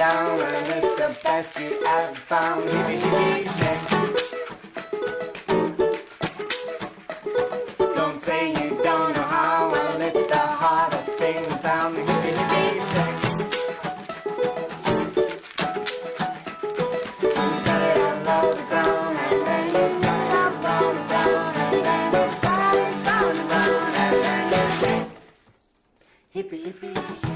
down, and it's the best you ever found. Hippie, hippie, shake. Don't say you don't know how, well, it's the hardest thing found. Hippie, hippie, shake. You got it all over the ground, and then you turn it up, round and down, and then you turn it round and round, and then you shake. Hippie, hippie, shake.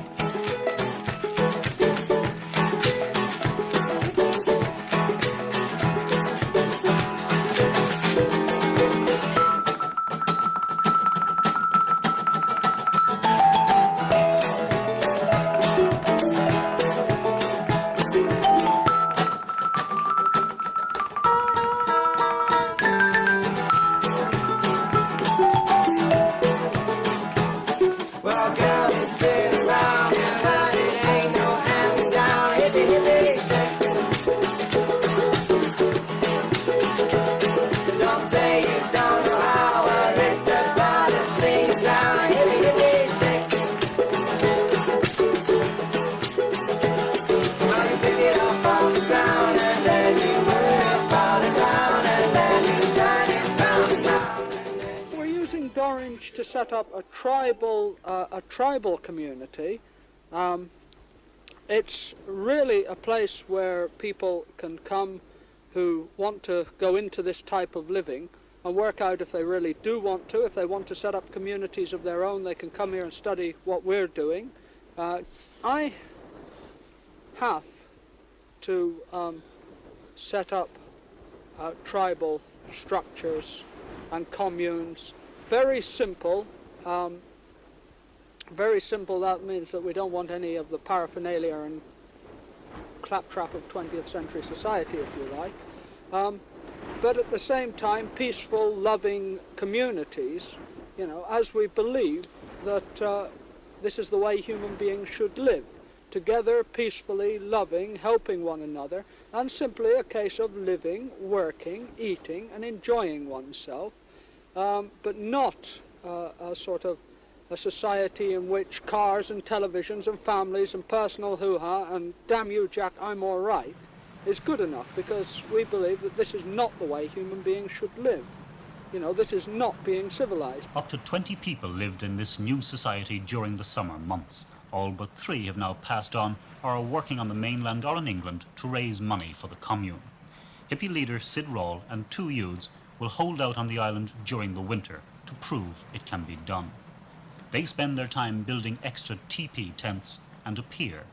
Well, girl, it's been around, but it ain't no hand me down. Hippie, hippie, shake. Don't say you don't know how, well, it's the hardest thing down. Hippie, hippie, shake. Now you pick it up off the ground, and then you put it up off the ground, and then you turn it round and round. We're using Dorinish to set up a tribal community. It's really a place where people can come who want to go into this type of living and work out if they really do want to. If they want to set up communities of their own, they can come here and study what we're doing. I have to set up tribal structures and communes. Very simple. Very simple. That means that we don't want any of the paraphernalia and claptrap of 20th century society, if you like. But at the same time, peaceful, loving communities, you know, as we believe that this is the way human beings should live. Together, peacefully, loving, helping one another, and simply a case of living, working, eating, and enjoying oneself, but not a sort of a society in which cars and televisions and families and personal hoo-ha and damn you, Jack, I'm all right, is good enough, because we believe that this is not the way human beings should live. You know, this is not being civilized. Up to 20 people lived in this new society during the summer months. All but 3 have now passed on or are working on the mainland or in England to raise money for the Commune. Hippie leader Sid Rawle and 2 youths will hold out on the island during the winter to prove it can be done. They spend their time building extra teepee tents and a pier.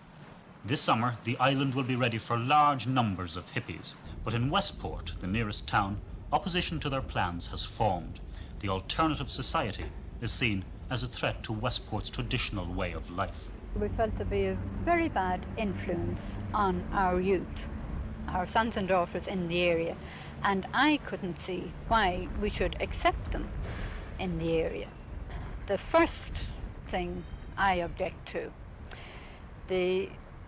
This summer, the island will be ready for large numbers of hippies. But in Westport, the nearest town, opposition to their plans has formed. The alternative society is seen as a threat to Westport's traditional way of life. We felt to be a very bad influence on our youth, our sons and daughters in the area, and I couldn't see why we should accept them in the area. The first thing I object to,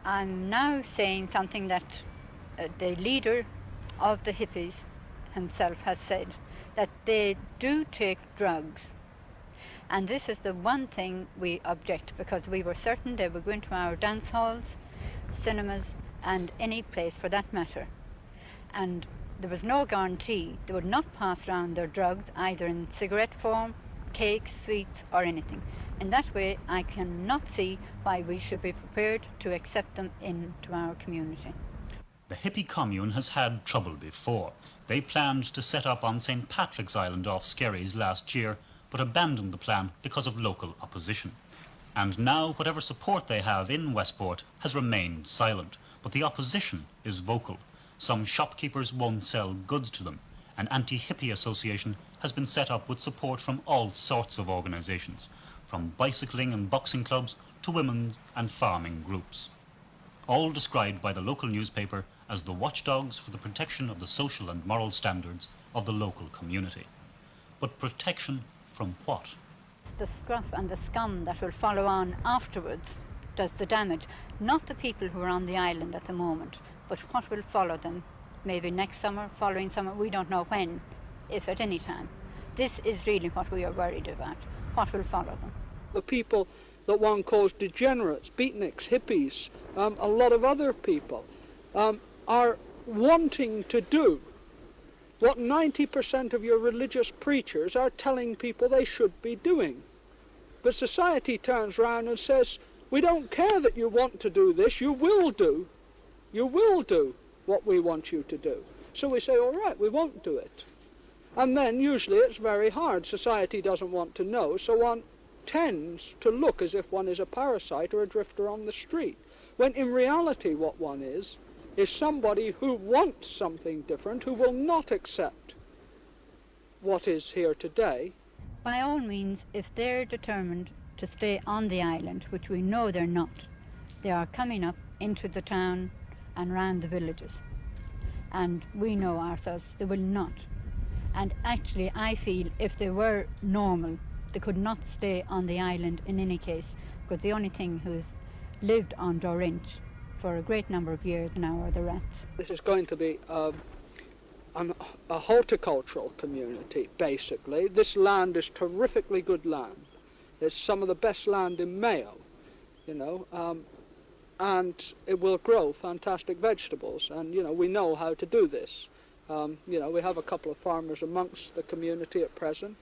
I'm now saying something that the leader of the hippies himself has said, that they do take drugs. And this is the one thing we object, because we were certain they would go into our dance halls, cinemas, and any place for that matter. And there was no guarantee they would not pass around their drugs, either in cigarette form, cakes, sweets, or anything. In that way, I cannot see why we should be prepared to accept them into our community. The hippie commune has had trouble before. They planned to set up on St. Patrick's Island off Skerries last year, but abandoned the plan because of local opposition. And now whatever support they have in Westport has remained silent, but the opposition is vocal. Some shopkeepers won't sell goods to them. An anti-hippie association has been set up with support from all sorts of organisations, from bicycling and boxing clubs to women's and farming groups. All described by the local newspaper as the watchdogs for the protection of the social and moral standards of the local community. But protection from what? The scruff and the scum that will follow on afterwards does the damage. Not the people who are on the island at the moment, but what will follow them. Maybe next summer, following summer, we don't know when, if at any time. This is really what we are worried about, what will follow them. The people that one calls degenerates, beatniks, hippies, a lot of other people, are wanting to do what 90% of your religious preachers are telling people they should be doing. But society turns around and says, we don't care that you want to do this, you will do what we want you to do. So we say, all right, we won't do it. And then usually it's very hard. Society doesn't want to know, so one tends to look as if one is a parasite or a drifter on the street, when in reality what one is somebody who wants something different, who will not accept what is here today. By all means, if they're determined to stay on the island, which we know they're not, they are coming up into the town and round the villages. And we know ourselves they will not. And actually, I feel if they were normal, they could not stay on the island in any case, because the only thing who's lived on Dorinish for a great number of years now are the rats. This is going to be a horticultural community, basically. This land is terrifically good land. It's some of the best land in Mayo, you know, and it will grow fantastic vegetables, and, you know, we know how to do this. You know, we have a couple of farmers amongst the community at present.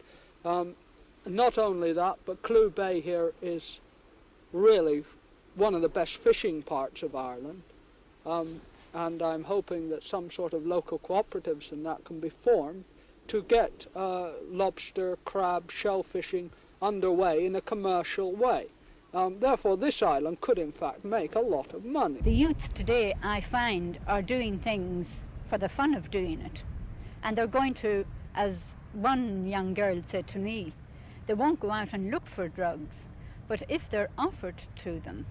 Not only that, but Clew Bay here is really one of the best fishing parts of Ireland, and I'm hoping that some sort of local cooperatives and that can be formed to get lobster, crab, shell fishing underway in a commercial way. Therefore this island could in fact make a lot of money. The youth today, I find, are doing things for the fun of doing it, and they're going to, as one young girl said to me, they won't go out and look for drugs, but if they're offered to them,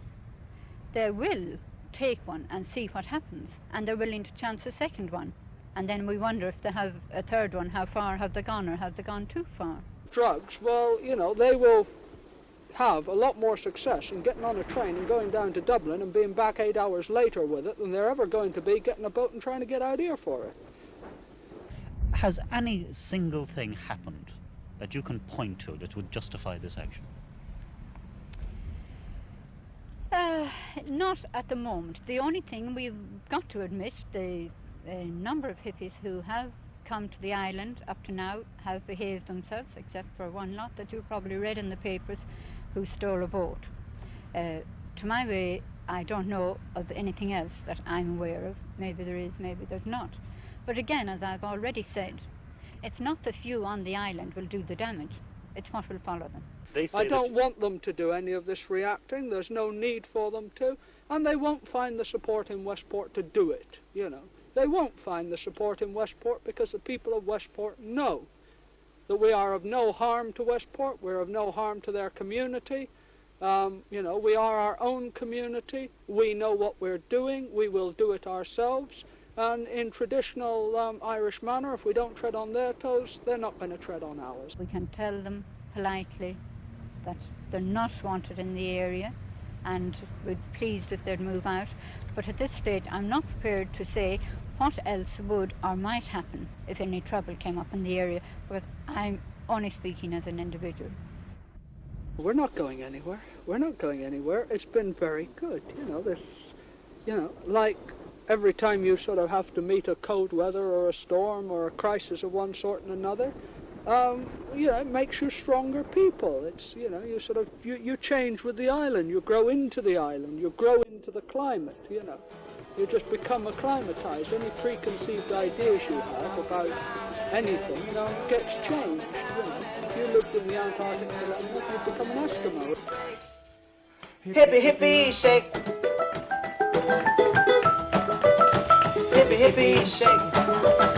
they will take one and see what happens, and they're willing to chance a second one. And then we wonder if they have a third one, how far have they gone, or have they gone too far? Drugs, well, you know, they will have a lot more success in getting on a train and going down to Dublin and being back 8 hours later with it than they're ever going to be getting a boat and trying to get out here for it. Has any single thing happened that you can point to that would justify this action? Not at the moment. The only thing we've got to admit, the number of hippies who have come to the island up to now have behaved themselves, except for one lot that you probably read in the papers who stole a boat. To my way, I don't know of anything else that I'm aware of. Maybe there is, maybe there's not. But again, as I've already said, it's not the few on the island will do the damage, it's what will follow them. I don't want them to do any of this reacting. There's no need for them to, and they won't find the support in Westport to do it, you know. They won't find the support in Westport because the people of Westport know that we are of no harm to Westport, we're of no harm to their community. You know, we are our own community, we know what we're doing, we will do it ourselves, and in traditional Irish manner, if we don't tread on their toes, they're not going to tread on ours. We can tell them politely that they're not wanted in the area, and we'd be pleased if they'd move out. But at this stage, I'm not prepared to say what else would or might happen if any trouble came up in the area, because I'm only speaking as an individual. We're not going anywhere. We're not going anywhere. It's been very good. You know, this, you know, like every time you sort of have to meet a cold weather or a storm or a crisis of one sort and another, you know, it makes you stronger people. It's, you know, you sort of, you change with the island, you grow into the island, you grow into the climate, you know. You just become acclimatized. Any preconceived ideas you have about anything, you know, gets changed, you know. If you lived in the Antarctic for that long, you'd become an Eskimo. Hippie, hippie, shake. Hippie, hippie, shake.